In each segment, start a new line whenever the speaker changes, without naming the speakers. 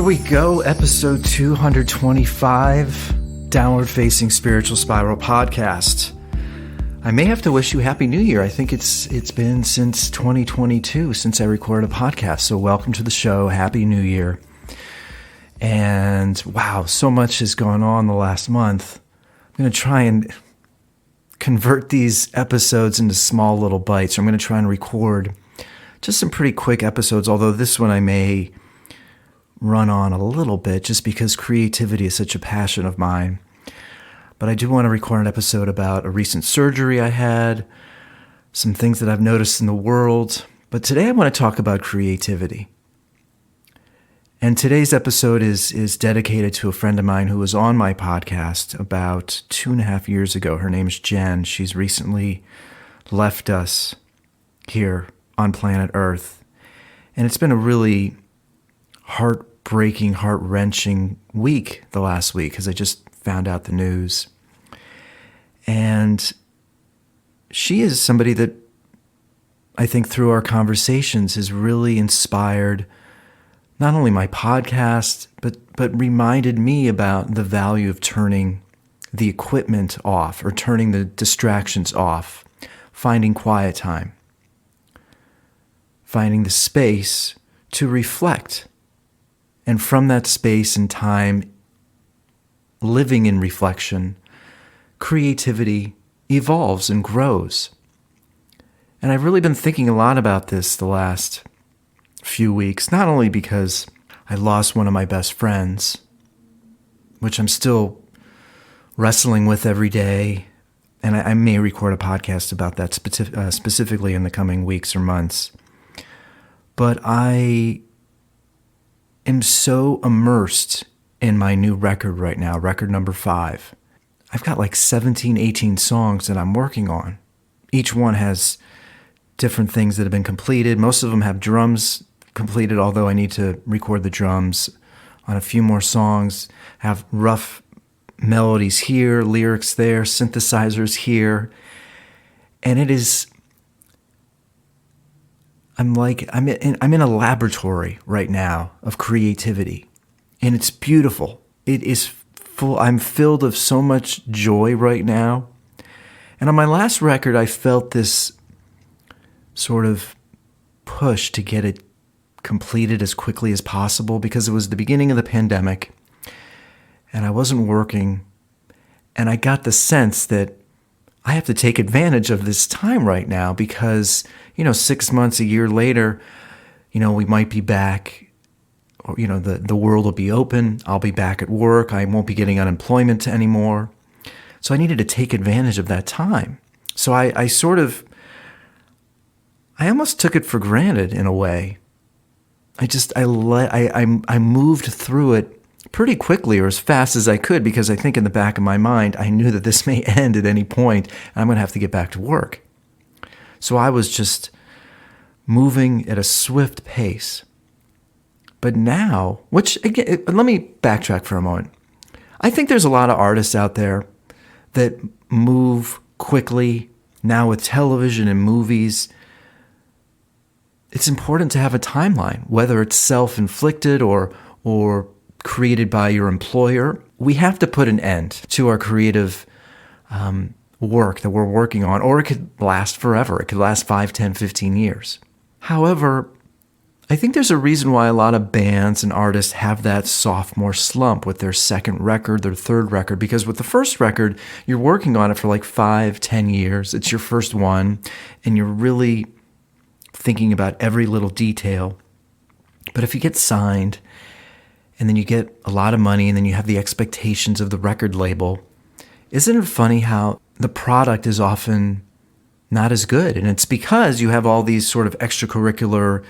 we go, episode 225, Downward Facing Spiritual Spiral podcast. I may have to wish you Happy New Year. I think it's been since 2022 since I recorded a podcast. So welcome to the show. Happy New Year. And wow, so much has gone on the last month. I'm going to try and convert these episodes into small little bites. I'm going to try and record just some pretty quick episodes, although this one I may run on a little bit just because creativity is such a passion of mine. But I do want to record an episode about a recent surgery I had, some things that I've noticed in the world. But today I want to talk about creativity. And today's episode is dedicated to a friend of mine who was on my podcast about 2.5 years ago. Her name's Jen. She's recently left us here on planet Earth. And it's been a really heartbreaking, heart-wrenching week the last week because I just found out the news. And she is somebody that I think through our conversations has really inspired not only my podcast, but reminded me about the value of turning the equipment off or turning the distractions off, finding quiet time, finding the space to reflect. And from that space and time, living in reflection, creativity evolves and grows. And I've really been thinking a lot about this the last few weeks, not only because I lost one of my best friends, which I'm still wrestling with every day, and I may record a podcast about that specifically in the coming weeks or months, but I am so immersed in my new record right now, record number 5. I've got like 17, 18 songs that I'm working on. Each one has different things that have been completed. Most of them have drums completed, although I need to record the drums on a few more songs, have rough melodies here, lyrics there, synthesizers here. And it is, I'm in a laboratory right now of creativity, and it's beautiful. It is full. I'm filled of so much joy right now. And on my last record, I felt this sort of push to get it completed as quickly as possible because it was the beginning of the pandemic, and I wasn't working, and I got the sense that I have to take advantage of this time right now because, 6 months, a year later, we might be back, or, the world will be open. I'll be back at work. I won't be getting unemployment anymore. So I needed to take advantage of that time. So I almost took it for granted in a way. I moved through it pretty quickly or as fast as I could because I think in the back of my mind, I knew that this may end at any point and I'm going to have to get back to work. So I was just moving at a swift pace. But now, which again, let me backtrack for a moment. I think there's a lot of artists out there that move quickly now with television and movies. It's important to have a timeline, whether it's self-inflicted or created by your employer. We have to put an end to our creative work that we're working on, or it could last forever. It could last 5, 10, 15 years. However, I think there's a reason why a lot of bands and artists have that sophomore slump with their second record, their third record, because with the first record, you're working on it for like 5, 10 years. It's your first one, and you're really thinking about every little detail. But if you get signed, and then you get a lot of money, and then you have the expectations of the record label, isn't it funny how the product is often not as good? And it's because you have all these sort of extracurricular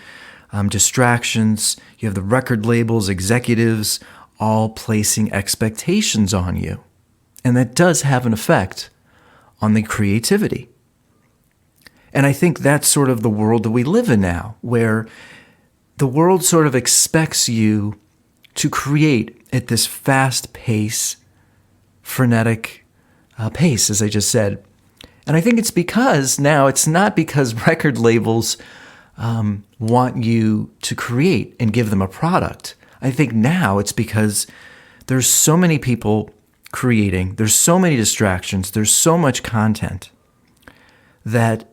distractions. You have the record labels, executives, all placing expectations on you. And that does have an effect on the creativity. And I think that's sort of the world that we live in now, where the world sort of expects you to create at this fast pace, frenetic pace, as I just said. And I think it's because now it's not because record labels want you to create and give them a product. I think now it's because there's so many people creating, there's so many distractions, there's so much content that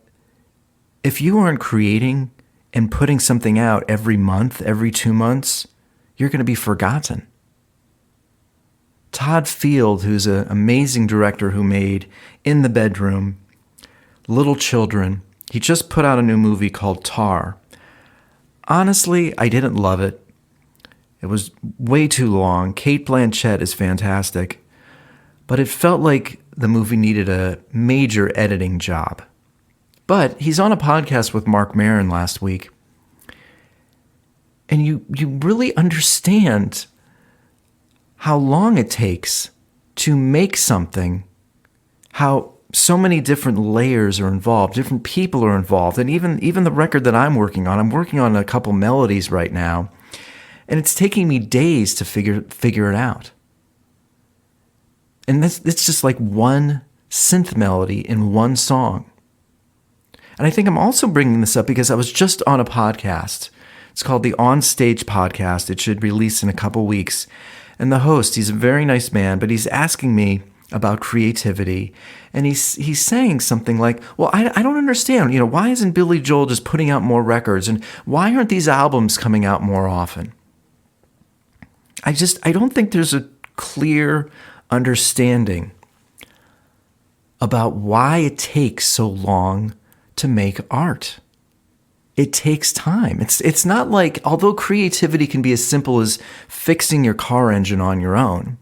if you aren't creating and putting something out every month, every 2 months, you're going to be forgotten. Todd Field, who's an amazing director who made In the Bedroom, Little Children, he just put out a new movie called Tar. Honestly, I didn't love it. It was way too long. Cate Blanchett is fantastic, but it felt like the movie needed a major editing job. But he's on a podcast with Marc Maron last week, and you really understand how long it takes to make something, how so many different layers are involved, different people are involved, and even the record that I'm working on a couple melodies right now, and it's taking me days to figure it out. And it's just like one synth melody in one song. And I think I'm also bringing this up because I was just on a podcast. It's called the On Stage Podcast. It should release in a couple weeks. And the host, he's a very nice man, but he's asking me about creativity. And he's saying something like, well, I don't understand. Why isn't Billy Joel just putting out more records? And why aren't these albums coming out more often? I don't think there's a clear understanding about why it takes so long to make art. It takes time. It's not like, although creativity can be as simple as fixing your car engine on your own,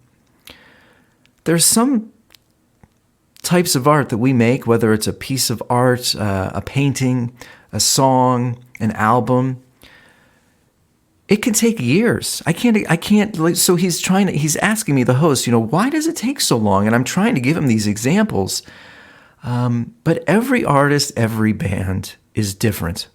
there's some types of art that we make, whether it's a piece of art, a painting, a song, an album, it can take years. I can't, so he's asking me, the host, why does it take so long? And I'm trying to give him these examples. But every artist, every band is different.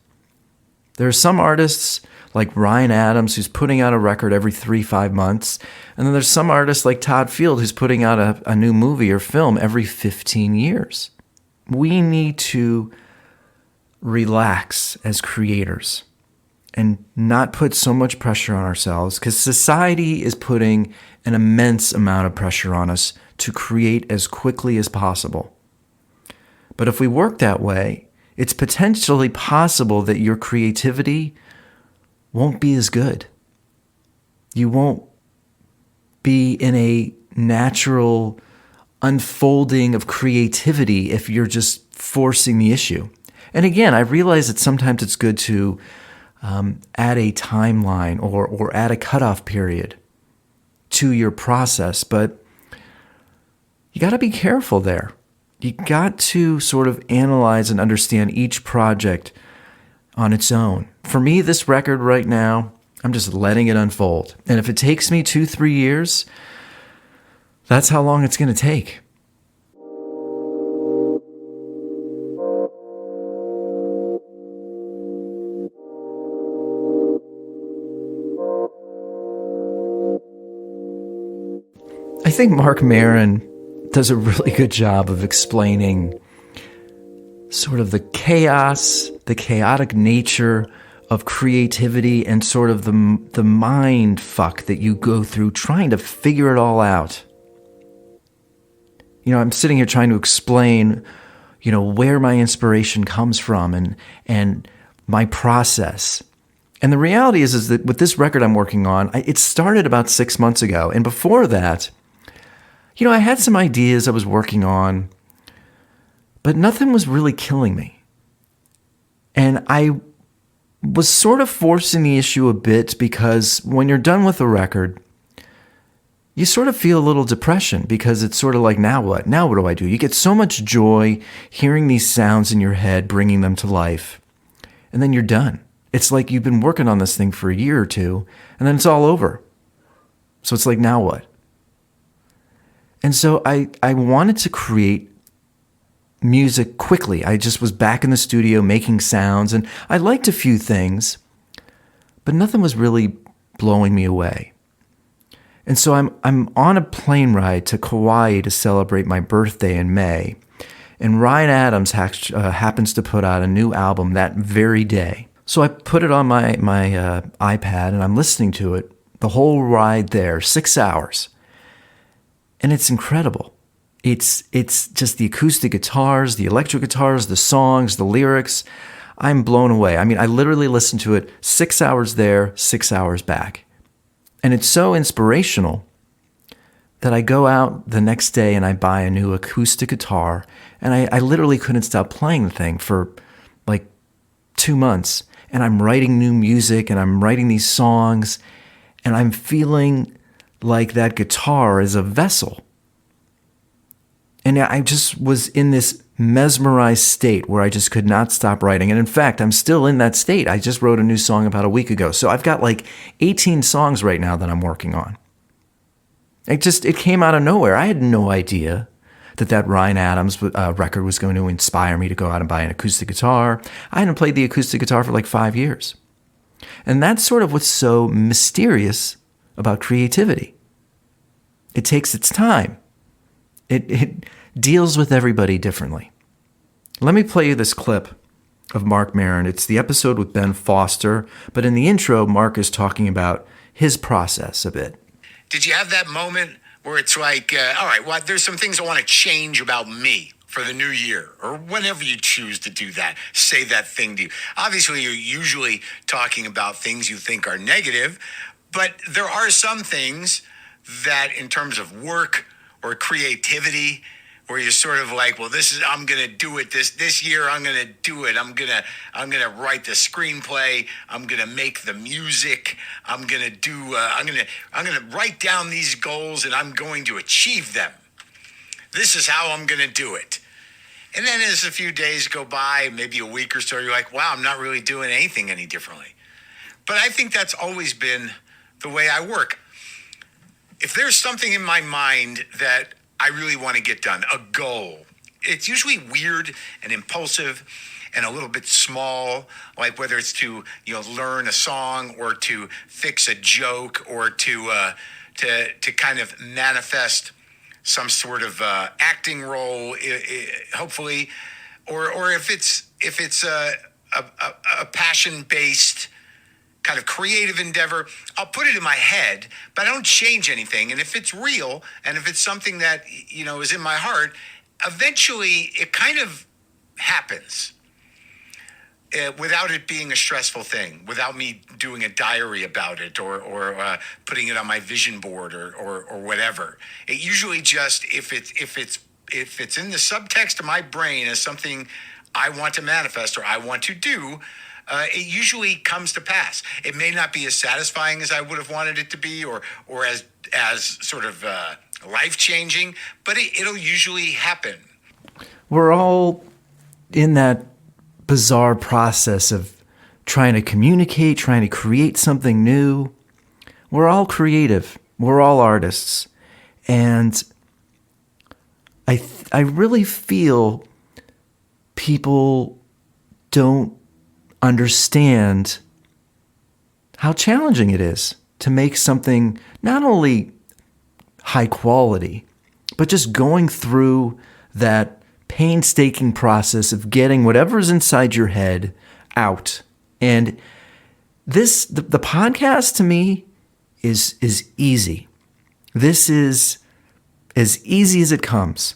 There are some artists like Ryan Adams who's putting out a record every 3-5 months. And then there's some artists like Todd Field who's putting out a new movie or film every 15 years. We need to relax as creators and not put so much pressure on ourselves, because society is putting an immense amount of pressure on us to create as quickly as possible. But if we work that way, it's potentially possible that your creativity won't be as good. You won't be in a natural unfolding of creativity if you're just forcing the issue. And again, I realize that sometimes it's good to add a timeline or add a cutoff period to your process, but you got to be careful there. You got to sort of analyze and understand each project on its own. For me, this record right now, I'm just letting it unfold. And if it takes me 2-3 years, that's how long it's going to take. I think Marc Maron does a really good job of explaining sort of the chaos, the chaotic nature of creativity, and sort of the mind fuck that you go through trying to figure it all out. I'm sitting here trying to explain, where my inspiration comes from and my process. And the reality is that with this record I'm working on, it started about 6 months ago. And before that, I had some ideas I was working on, but nothing was really killing me. And I was sort of forcing the issue a bit, because when you're done with a record, you sort of feel a little depression, because it's sort of like, now what? Now what do I do? You get so much joy hearing these sounds in your head, bringing them to life, and then you're done. It's like you've been working on this thing for a year or two, and then it's all over. So it's like, now what? And so I wanted to create music quickly. I just was back in the studio making sounds, and I liked a few things, but nothing was really blowing me away. And so I'm on a plane ride to Kauai to celebrate my birthday in May, and Ryan Adams happens to put out a new album that very day. So I put it on my iPad, and I'm listening to it, The whole ride there, 6 hours. And it's incredible. It's just the acoustic guitars, the electric guitars, the songs, the lyrics. I'm blown away. I mean, I literally listened to it 6 hours there, 6 hours back. And it's so inspirational that I go out the next day and I buy a new acoustic guitar, and I literally couldn't stop playing the thing for like 2 months. And I'm writing new music and I'm writing these songs, and I'm feeling like that guitar is a vessel. And I just was in this mesmerized state where I just could not stop writing. And in fact, I'm still in that state. I just wrote a new song about a week ago. So I've got like 18 songs right now that I'm working on. It came out of nowhere. I had no idea that Ryan Adams record was going to inspire me to go out and buy an acoustic guitar. I hadn't played the acoustic guitar for like 5 years. And that's sort of what's so mysterious about creativity. It takes its time. It deals with everybody differently. Let me play you this clip of Marc Maron. It's the episode with Ben Foster, but in the intro, Marc is talking about his process a bit.
Did you have that moment where it's like, all right, well, there's some things I want to change about me for the new year, or whenever you choose to do that, say that thing to you. Obviously, you're usually talking about things you think are negative, but there are some things that in terms of work or creativity, where you're sort of like, well, I'm going to do it this year. I'm going to do it. I'm going to write the screenplay. I'm going to make the music. I'm going to write down these goals and I'm going to achieve them. This is how I'm going to do it. And then as a few days go by, maybe a week or so, you're like, wow, I'm not really doing anything any differently. But I think that's always been the way I work. If there's something in my mind that I really want to get done, a goal, it's usually weird and impulsive and a little bit small, like whether it's to learn a song or to fix a joke or to kind of manifest some sort of acting role, hopefully, or if it's a passion-based kind of creative endeavor, I'll put it in my head, but I don't change anything. And if it's real, and if it's something that, is in my heart, eventually it kind of happens without it being a stressful thing, without me doing a diary about it or putting it on my vision board or whatever. It usually just, if it's in the subtext of my brain as something I want to manifest or I want to do, it usually comes to pass. It may not be as satisfying as I would have wanted it to be, or as sort of life-changing, but it'll usually happen.
We're all in that bizarre process of trying to communicate, trying to create something new. We're all creative. We're all artists. And I really feel people don't understand how challenging it is to make something not only high quality, but just going through that painstaking process of getting whatever's inside your head out. And the podcast to me is easy. This is as easy as it comes.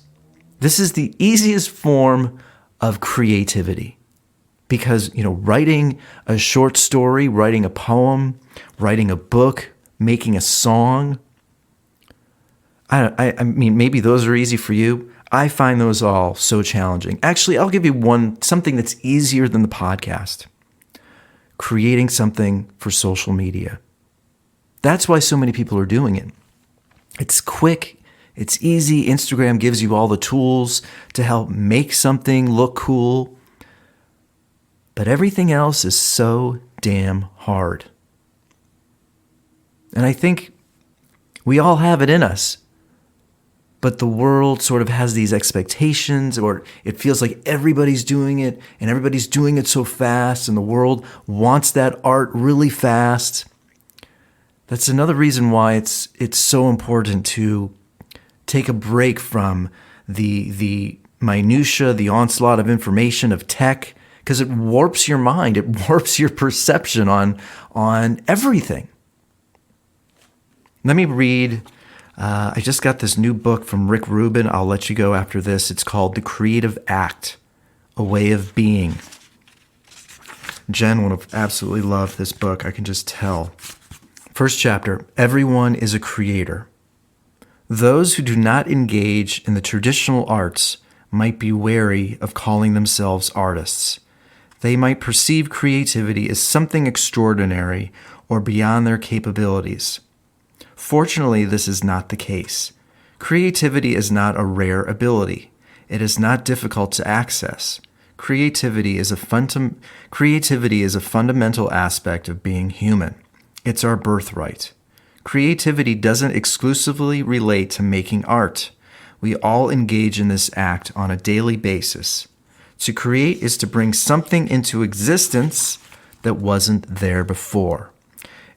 This is the easiest form of creativity. Because, writing a short story, writing a poem, writing a book, making a song, I mean, maybe those are easy for you. I find those all so challenging. Actually, I'll give you something that's easier than the podcast. Creating something for social media. That's why so many people are doing it. It's quick. It's easy. Instagram gives you all the tools to help make something look cool. But everything else is so damn hard. And I think we all have it in us. But the world sort of has these expectations, or it feels like everybody's doing it, and everybody's doing it so fast, and the world wants that art really fast. That's another reason why it's so important to take a break from the minutia, the onslaught of information, of tech, because it warps your mind. It warps your perception on everything. Let me read. I just got this new book from Rick Rubin. I'll let you go after this. It's called The Creative Act, A Way of Being. Jen would have absolutely loved this book. I can just tell. First chapter, everyone is a creator. Those who do not engage in the traditional arts might be wary of calling themselves artists. They might perceive creativity as something extraordinary or beyond their capabilities. Fortunately, this is not the case. Creativity is not a rare ability. It is not difficult to access. Creativity is a fundamental aspect of being human. It's our birthright. Creativity doesn't exclusively relate to making art. We all engage in this act on a daily basis. To create is to bring something into existence that wasn't there before.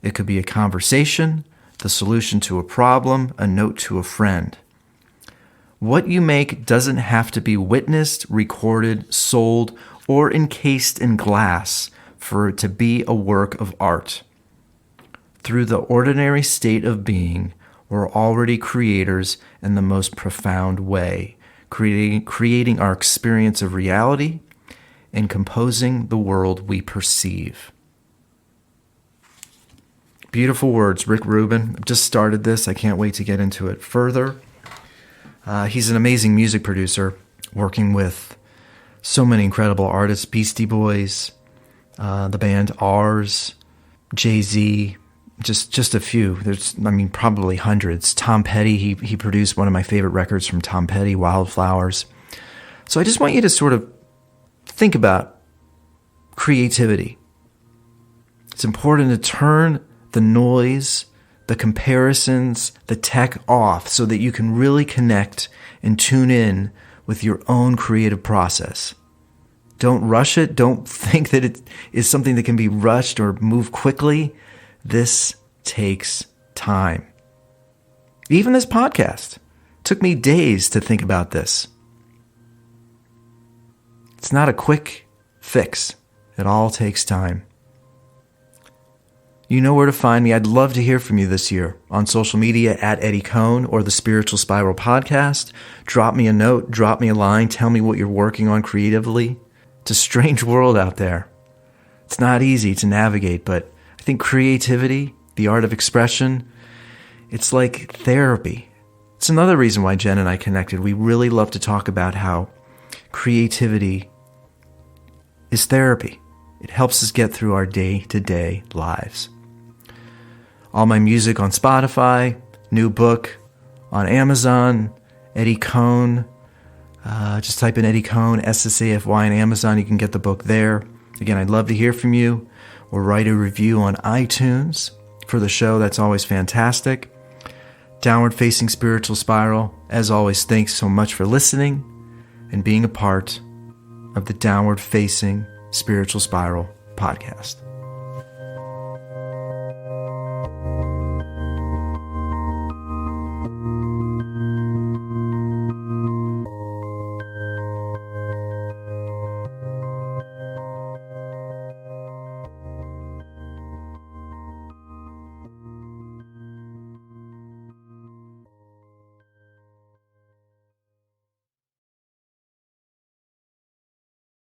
It could be a conversation, the solution to a problem, a note to a friend. What you make doesn't have to be witnessed, recorded, sold, or encased in glass for it to be a work of art. Through the ordinary state of being, we're already creators in the most profound way, creating our experience of reality and composing the world we perceive. Beautiful words, Rick Rubin. I've just started this. I can't wait to get into it further. He's an amazing music producer, working with so many incredible artists, Beastie Boys, the band Ours, Jay-Z, just a few. There's, probably hundreds. Tom Petty, he produced one of my favorite records from Tom Petty, Wildflowers. So I just want you to sort of think about creativity. It's important to turn the noise, the comparisons, the tech off so that you can really connect and tune in with your own creative process. Don't rush it. Don't think that it is something that can be rushed or move quickly. This takes time. Even this podcast took me days to think about this. It's not a quick fix. It all takes time. You know where to find me. I'd love to hear from you this year on social media at Eddie Cohn or the Spiritual Spiral Podcast. Drop me a note, drop me a line, tell me what you're working on creatively. It's a strange world out there. It's not easy to navigate, but I think creativity, the art of expression, it's like therapy. It's another reason why Jen and I connected. We really love to talk about how creativity is therapy. It helps us get through our day-to-day lives. All my music on Spotify, new book on Amazon, Eddie Cohn. Just type in Eddie Cohn, SSAFY on Amazon. You can get the book there. Again, I'd love to hear from you. Or write a review on iTunes for the show. That's always fantastic. Downward Facing Spiritual Spiral. As always, thanks so much for listening and being a part of the Downward Facing Spiritual Spiral podcast.